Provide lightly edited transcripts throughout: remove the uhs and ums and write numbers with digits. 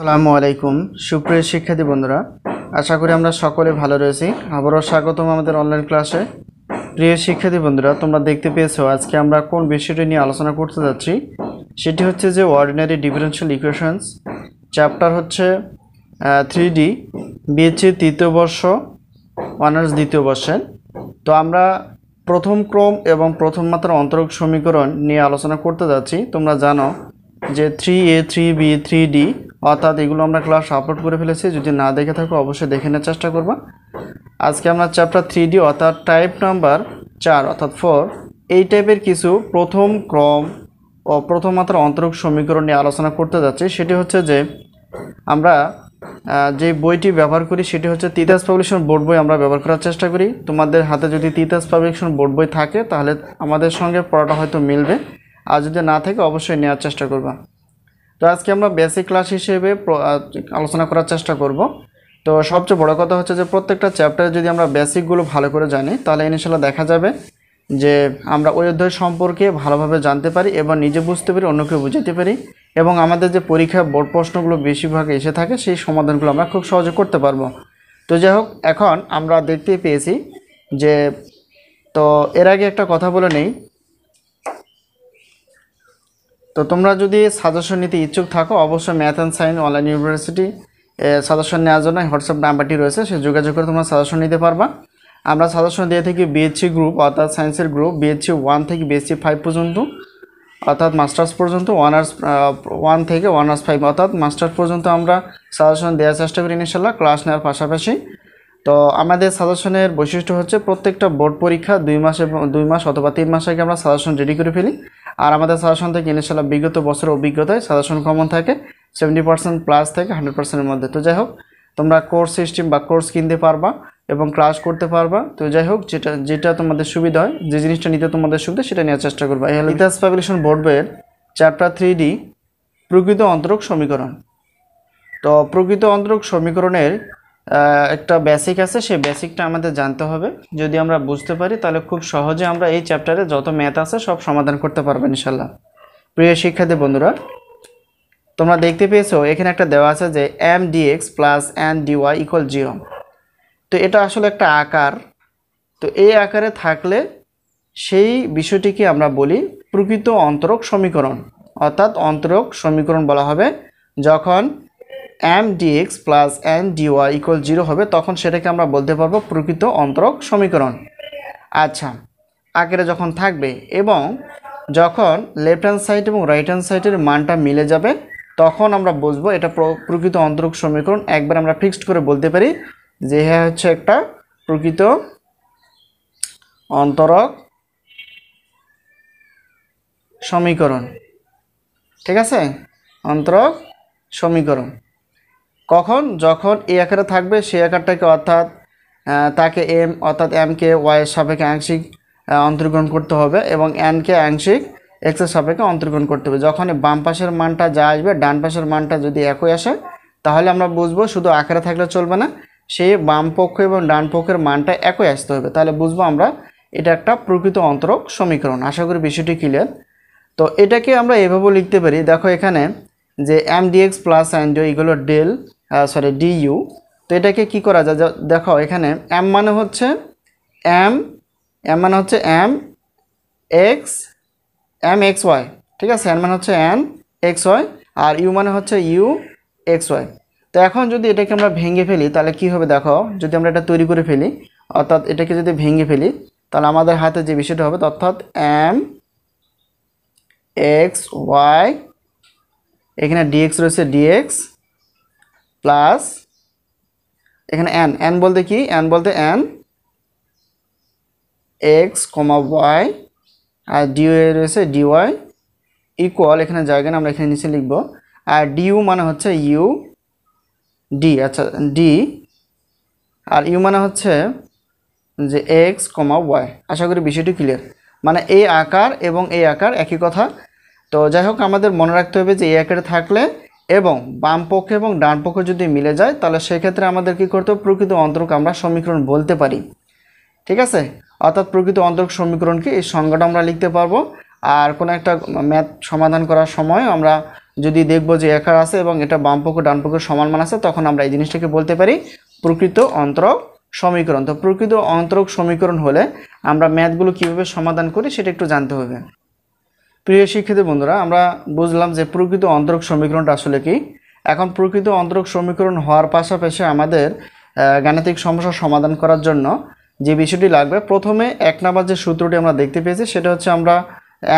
আসসালামু আলাইকুম সুপ্রিয় শিক্ষার্থী বন্ধুরা, আশা করি আমরা সকলে ভালো রয়েছি। আবারও স্বাগতম আমাদের অনলাইন ক্লাসে। প্রিয় শিক্ষার্থী বন্ধুরা, তোমরা দেখতে পেয়েছো আজকে আমরা কোন বিষয়টি নিয়ে আলোচনা করতে যাচ্ছি। সেটি হচ্ছে যে অর্ডিনারি ডিফারেনশিয়াল ইকুয়েশনস, চ্যাপ্টার হচ্ছে 3D, বিএসসি তৃতীয় বর্ষ, অনার্স দ্বিতীয় বর্ষের। তো আমরা প্রথম ক্রম এবং প্রথম মাত্রার অন্তরক সমীকরণ নিয়ে আলোচনা করতে যাচ্ছি। তোমরা জানো যে 3A 3B 3D অর্থাৎ এগুলো আমরা ক্লাস আপলোড করে ফেলেছি। যদি না দেখে থাকো অবশ্যই দেখে নেওয়ার চেষ্টা করবা। আজকে আমরা চ্যাপ্টার 3D অর্থাৎ টাইপ নাম্বার 4 অর্থাৎ 4 এই টাইপের কিছু প্রথম ক্রম ও প্রথম মাত্রার অন্তরক সমীকরণ নিয়ে আলোচনা করতে যাচ্ছি। সেটি হচ্ছে যে আমরা যে বইটি ব্যবহার করি সেটি হচ্ছে তিতাস পাবলিকেশন বোর্ড বই আমরা ব্যবহার করার চেষ্টা করি। তোমাদের হাতে যদি তিতাস পাবলিকেশন বোর্ড বই থাকে তাহলে আমাদের সঙ্গে পড়াটা হয়তো মিলবে, আর যদি না থাকে অবশ্যই নেওয়ার চেষ্টা করবা। তো আজকে আমরা বেসিক ক্লাস হিসেবে আলোচনা করার চেষ্টা করব। তো সবচেয়ে বড় কথা হচ্ছে যে প্রত্যেকটা চ্যাপ্টারে যদি আমরা বেসিকগুলো ভালো করে জানি তাহলে ইনশাআল্লাহ দেখা যাবে যে আমরা ওই অধ্যায় সম্পর্কে ভালোভাবে জানতে পারি এবং নিজে বুঝতে পারি, অন্যকে বুঝাতে পারি, এবং আমাদের যে পরীক্ষা বোর্ড প্রশ্নগুলো বেশিরভাগ এসে থাকে সেই সমাধানগুলো আমরা খুব সহজে করতে পারবো। তো যাই হোক, এখন আমরা দেখতে পেয়েছি যে তো এর আগে একটা কথা বলে নেই। তো তোমরা যদি সাজেশন নিতে ইচ্ছুক থাকো অবশ্যই math and science online university suggestion নেওয়ার জন্য হোয়াটসঅ্যাপ নাম্বারটি রয়েছে, সে যোগাযোগ করে তোমরা সাজেশন নিতে পারবা। আমরা সাজেশন দিয়ে থাকি বিএসসি গ্রুপ অর্থাৎ সায়েন্সের গ্রুপ, বিএসসি 1 থেকে বিএসসি 5 পর্যন্ত অর্থাৎ মাস্টার্স পর্যন্ত, অনার্স 1 থেকে অনার্স 5 অর্থাৎ মাস্টার্স পর্যন্ত আমরা সাজেশন দেওয়ার চেষ্টা করি ইনশাআল্লাহ ক্লাস নেওয়ার পাশাপাশি। তো আমাদের সাজেশনের বৈশিষ্ট্য হচ্ছে প্রত্যেকটা বোর্ড পরীক্ষা 2 মাস অথবা 3 মাস আগে আমরা সাজেশন রেডি করে ফেলি। আর আমাদের সাজেশন থেকে ইনশাআল্লাহ বিগত বছরের অভিজ্ঞতায় সাজেশন কমন থাকে 70% প্লাস থেকে 100%-এর মধ্যে। তো যাই হোক, তোমরা কোর্স সিস্টেম বা কোর্স কিনতে পারবা এবং ক্লাস করতে পারবা। তো যাই হোক, যেটা তোমাদের সুবিধা হয়, যে জিনিসটা নিতে তোমাদের সুবিধা সেটা নেওয়ার চেষ্টা করবা। এই হলো তিতাস পাবলিকেশন বোর্ড বইয়ের চ্যাপ্টার 3D প্রকৃত অন্তরক সমীকরণ। তো প্রকৃত অন্তরক সমীকরণের একটা বেসিক আছে, সেই বেসিকটা আমাদের জানতে হবে। যদি আমরা বুঝতে পারি তাহলে খুব সহজে আমরা এই চ্যাপ্টারে যত ম্যাথ আছে সব সমাধান করতে পারবো ইনশাআল্লাহ। প্রিয় শিক্ষার্থী বন্ধুরা, তোমরা দেখতে পেয়েছো এখানে একটা দেওয়া আছে যে m dx plus n dy equal 0। তো এটা আসলে একটা আকার। তো এই আকারে থাকলে সেই বিষয়টিকে আমরা বলি প্রকৃত অন্তরক সমীকরণ, অর্থাৎ অন্তরক সমীকরণ বলা হবে যখন m dx plus n dy equal 0 হবে, তখন সেটাকে আমরা বলতে পারবো প্রকৃত অন্তরক সমীকরণ। আচ্ছা, আকারে যখন থাকবে এবং যখন লেফট হ্যান্ড সাইড এবং রাইট হ্যান্ড সাইডের মানটা মিলে যাবে তখন আমরা বুঝবো এটা প্রকৃত অন্তরক সমীকরণ। একবার আমরা ফিক্সড করে বলতে পারি যে হ্যাঁ হচ্ছে একটা প্রকৃত অন্তরক সমীকরণ। ঠিক আছে, অন্তরক সমীকরণ কখন? যখন এই আকারে থাকবে সেই আকারটাকে অর্থাৎ তাকে m অর্থাৎ m কে y এর সাপেক্ষে আংশিক অন্তর্গ্রহণ করতে হবে এবং n কে আংশিক x এর সাপেক্ষে অন্তর্গ্রহণ করতে হবে। যখন বাম পাশের মানটা যা আসবে ডান পাশের মানটা যদি একই আসে তাহলে আমরা বুঝবো শুধু আকারে থাকলে চলবে না, সেই বাম পক্ষ এবং ডান পক্ষের মানটা একই আসতে হবে, তাহলে বুঝবো আমরা এটা একটা প্রকৃত অন্তরক সমীকরণ। আশা করি বিষয়টি ক্লিয়ার। তো এটাকে আমরা এভাবেও লিখতে পারি, দেখো এখানে যে m dx plus n dy এগুলো du। তো এটাকে কি করা যায়, দেখো এখানে m মানে হচ্ছে m m x y, ঠিক আছে, n মানে হচ্ছে n x y আর u মানে হচ্ছে u x y। তো এখন যদি এটাকে আমরা ভেঙে ফেলি তাহলে কি হবে, দেখো যদি আমরা এটা তৈরি করে ফেলি অর্থাৎ এটাকে যদি ভেঙে ফেলি তাহলে আমাদের হাতে যে বিষয়টা হবে অর্থাৎ m x y, এখানে dx রয়েছে dx প্লাস এখানে n বলতে কি, n বলতে n x, y আর dy রয়েছে dy ইকুয়াল, এখানে জায়গা না আমরা এখানে নিচে লিখব, আর du মানে হচ্ছে u d, আচ্ছা d, আর u মানে হচ্ছে যে x, y। আশা করি বিষয়টি ক্লিয়ার। মানে এই আকার এবং এই আকার একই কথা। তো যাই হোক, আমাদের মনে রাখতে হবে যে এই আকারে থাকলে এবং বাম পক্ষ এবং ডান পক্ষ যদি মিলে যায় তাহলে সেক্ষেত্রে আমাদের কি করতে হবে, প্রকৃত অন্তরক আমরা সমীকরণ বলতে পারি। ঠিক আছে, অর্থাৎ প্রকৃত অন্তরক সমীকরণকে এই সংজ্ঞাটা আমরা লিখতে পারবো। আর কোনো একটা ম্যাথ সমাধান করার সময় আমরা যদি দেখব যে আকার আছে এবং এটা বাম পক্ষ ডান পক্ষ সমান মান আছে, তখন আমরা এই জিনিসটাকে বলতে পারি প্রকৃত অন্তরক সমীকরণ। তো প্রকৃত অন্তরক সমীকরণ হলে আমরা ম্যাথগুলো কীভাবে সমাধান করি সেটা একটু জানতে হবে। প্রিয় শিক্ষার্থী বন্ধুরা, আমরা বুঝলাম যে প্রকৃত অন্তরক সমীকরণটা আসলে কি। এখন প্রকৃত অন্তরক সমীকরণ হওয়ার পাশাপাশি আমাদের গাণিতিক সমস্যা সমাধান করার জন্য যে বিষয়টি লাগবে, প্রথমে 1 নম্বর যে সূত্রটি আমরা দেখতে পেয়েছি সেটা হচ্ছে আমরা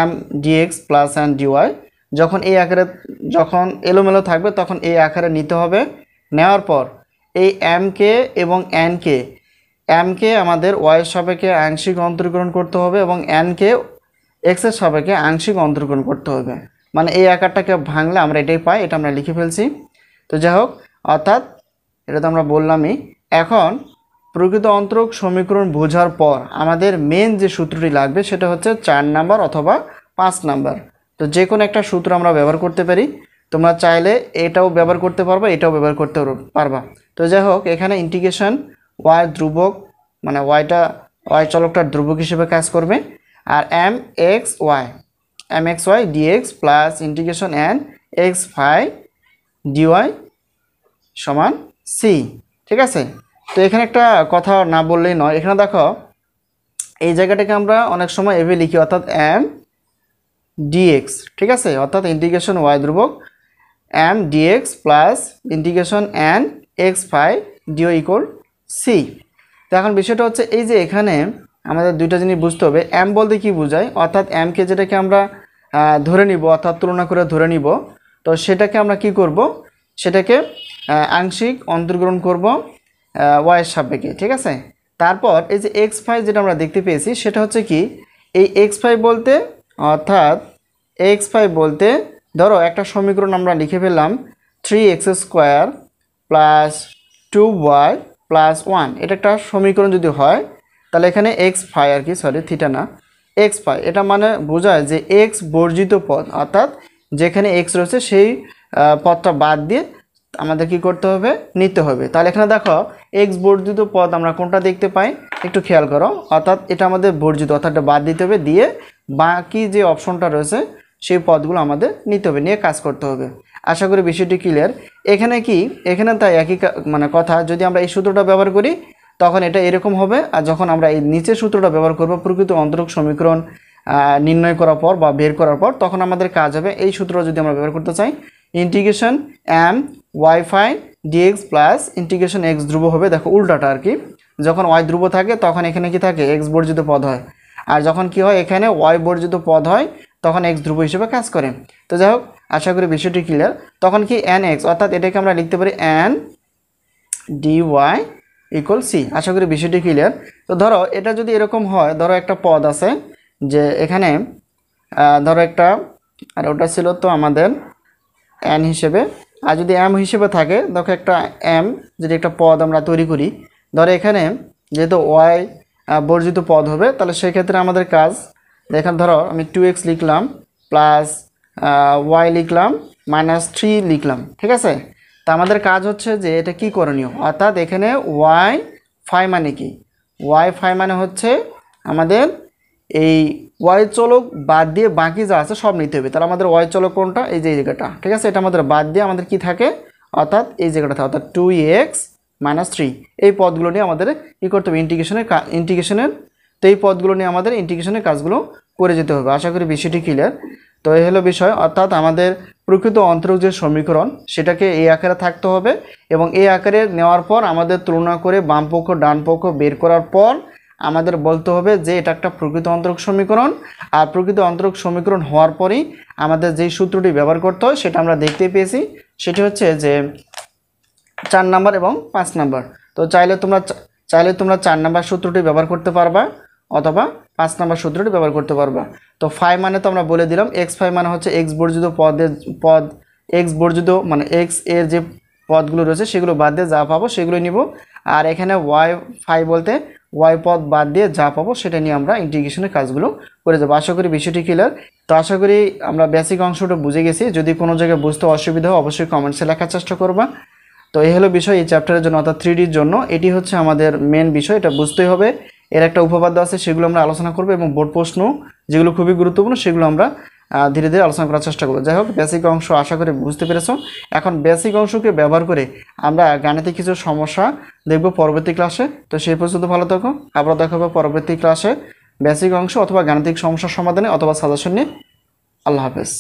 m dx plus n dy যখন এই আকারে যখন এলোমেলো থাকবে তখন এই আকারে নিতে হবে। নেওয়ার পর এই m কে এবং n কে আমাদের y এর সাপেক্ষে আংশিক অন্তরীকরণ করতে হবে এবং n কে x এর সাপেক্ষে আংশিক অন্তরীকরণ করতে হবে। মানে এই আকারটাকে ভাঙলে আমরা এটাই পাই, এটা আমরা লিখে ফেলছি। তো যাই হোক, অর্থাৎ এটা তো আমরা বললামই। এখন প্রকৃত অন্তরক সমীকরণ বোঝার পর আমাদের মেন যে সূত্রটি লাগবে সেটা হচ্ছে 4 নাম্বার অথবা 5 নাম্বার। তো যে কোনো একটা সূত্র আমরা ব্যবহার করতে পারি, তোমরা চাইলে এটাও ব্যবহার করতে পারবা, এটাও ব্যবহার করতে পারবা। তো যাই হোক, এখানে ইন্টিগ্রেশন y ধ্রুবক মানে y চলকটার ধ্রুবক হিসেবে কাজ করবে, আর mxy dx plus integration n x phi dy সমান c। ঠিক আছে, তো এখানে একটা কথা না বললেই নয়। এখানে দেখো এই জায়গাটাকে আমরা অনেক সময় এভাবে লিখি, অর্থাৎ m dx। ঠিক আছে, অর্থাৎ ইন্টিগ্রেশন y ধ্রুবক m dx plus integration n x phi dy equal c। তো এখন বিষয়টা হচ্ছে এই যে এখানে আমাদের দুইটা জিনিস বুঝতে হবে। m বলতে কি বোঝায়, অর্থাৎ m কে যেটাকে আমরা ধরে নিব, অর্থাৎ তুলনা করে ধরে নিব, তো সেটাকে আমরা কি করব, সেটাকে আংশিক অন্তর্গ্রহণ করব y এর সাপেক্ষে। ঠিক আছে, তারপর এই যে x phi যেটা আমরা দেখতে পেয়েছি সেটা হচ্ছে কি, এই x phi বলতে অর্থাৎ x phi বলতে ধরো একটা সমীকরণ আমরা লিখে ফেললাম 3x square plus 2y plus 1। এটা একটা সমীকরণ যদি হয় তাহলে এখানে x phi আর কি, সরি থিটা না, x phi এটা মানে বোঝায় যে x বর্জিত পদ, অর্থাৎ যেখানে x রয়েছে সেই পদটা বাদ দিয়ে আমাদের কি করতে হবে, নিতে হবে। তাহলে এখানে দেখো x বর্জিত পদ আমরা কোনটা দেখতে পাই, একটু খেয়াল করো, অর্থাৎ এটা আমাদের বর্জিত, অর্থাৎ বাদ দিতে হবে, দিয়ে বাকি যে অপশনটা রয়েছে সেই পদগুলো আমাদের নিতে হবে, নিয়ে কাজ করতে হবে। আশা করি বিষয়টি ক্লিয়ার। এখানে কি, এখানে তাই একই মানে কথা, যদি আমরা এই সূত্রটা ব্যবহার করি তখন এটা এরকম হবে, আর যখন আমরা এই নিচের সূত্রটা ব্যবহার করব প্রকৃত অন্তরক সমীকরণ নির্ণয় করার পর বা বের করার পর, তখন আমাদের কাজ হবে এই সূত্র যদি আমরা ব্যবহার করতে চাই, integration m y phi dx plus integration x ধ্রুব হবে। দেখো উল্টাটা আর কি, যখন y ধ্রুব থাকে তখন এখানে কি থাকে, x বর্জিত পদ হয়, আর যখন কি হয় এখানে y বর্জিত পদ হয় তখন x ধ্রুব হিসেবে কাজ করে। তো যাই হোক, আশা করি বিষয়টি ক্লিয়ার। তখন কি nx, অর্থাৎ এটাকে আমরা লিখতে পারি n dy ইকুয়াল c। আশা করি বিষয়টি ক্লিয়ার। তো ধরো এটা যদি এরকম হয়, ধরো একটা পদ আছে যে এখানে ধরো একটা, আর ওটা ছিল তো আমাদের n হিসেবে, আর যদি m হিসেবে থাকে, দেখো একটা m যদি একটা পদ আমরা তৈরি করি, ধরো এখানে যেহেতু y বর্জিত পদ হবে, তাহলে সেক্ষেত্রে আমাদের কাজ, এখানে ধরো আমি 2x লিখলাম প্লাস y লিখলাম মাইনাস 3 লিখলাম। ঠিক আছে, তা আমাদের কাজ হচ্ছে যে এটা কি করণীয়, অর্থাৎ এখানে y phi মানে কি, y phi মানে হচ্ছে আমাদের এই y চলক বাদ দিয়ে বাকি যা আছে সব নিতে হবে। তাহলে আমাদের y চলক কোনটা, এই যে জায়গাটা। ঠিক আছে, এটা আমাদের বাদ দিয়ে আমাদের কি থাকে, অর্থাৎ এই জায়গাটা থাকে, অর্থাৎ 2x মাইনাস 3। এই পদগুলো নিয়ে আমাদের কি করতে হবে, ইন্টিগ্রেশনের তো এই পদগুলো নিয়ে আমাদের ইন্টিগ্রেশনের কাজগুলো করে যেতে হবে। আশা করি বিষয়টি ক্লিয়ার। তো এই হলো বিষয়, অর্থাৎ আমাদের প্রকৃত অন্তরক যে সমীকরণ সেটাকে এই আকারে থাকতে হবে, এবং এই আকারে নেওয়ার পর আমাদের তুলনা করে বাম পক্ষ ডান পক্ষ বের করার পর আমাদের বলতে হবে যে এটা একটা প্রকৃত অন্তরক সমীকরণ। আর প্রকৃত অন্তরক সমীকরণ হওয়ার পরেই আমাদের যেই সূত্রটি ব্যবহার করতে হয় সেটা আমরা দেখতে পেয়েছি, সেটি হচ্ছে যে 4 নাম্বার এবং 5 নাম্বার। তো চাইলে তোমরা 4 নাম্বার সূত্রটি ব্যবহার করতে পারবা অথবা 5 নাম্বার সূত্রটি ব্যবহার করতে পারবা। তো phi মানে তো আমরা বলে দিলাম, x phi মানে হচ্ছে x বর্জিত x বর্জিত মানে x এর যে পদগুলো রয়েছে সেগুলো বাদ দিয়ে যা পাবো সেগুলো নিব, আর এখানে y phi বলতে y পদ বাদ দিয়ে যা পাবো সেটা নিয়ে আমরা ইন্টিগ্রেশনের কাজগুলো করে যাবো। আশা করি বিষয়টি ক্লিয়ার। তো আশা করি আমরা বেসিক অংশটা বুঝে গেছি। যদি কোনো জায়গায় বুঝতে অসুবিধা হয় অবশ্যই কমেন্টসে লেখার চেষ্টা করবা। তো এই হলো বিষয় এই চ্যাপ্টারের জন্য, অর্থাৎ 3Dর জন্য এটি হচ্ছে আমাদের মেন বিষয়, এটা বুঝতেই হবে। এর একটা উপপাদ্য আছে, সেগুলো আমরা আলোচনা করব, এবং বোর্ড প্রশ্ন যেগুলো খুবই গুরুত্বপূর্ণ সেগুলো আমরা ধীরে ধীরে আলোচনা করার চেষ্টা করবো। যাই হোক, বেসিক অংশ আশা করি বুঝতে পেরেছো। এখন বেসিক অংশকে ব্যবহার করে আমরা গাণিতিক কিছু সমস্যা দেখব পরবর্তী ক্লাসে। তো সেই পর্যন্ত ভালো থাকো, আবার দেখা হবে পরবর্তী ক্লাসে বেসিক অংশ অথবা গাণিতিক সমস্যার সমাধানে অথবা সাজেশন নিয়ে। আল্লাহ হাফেজ।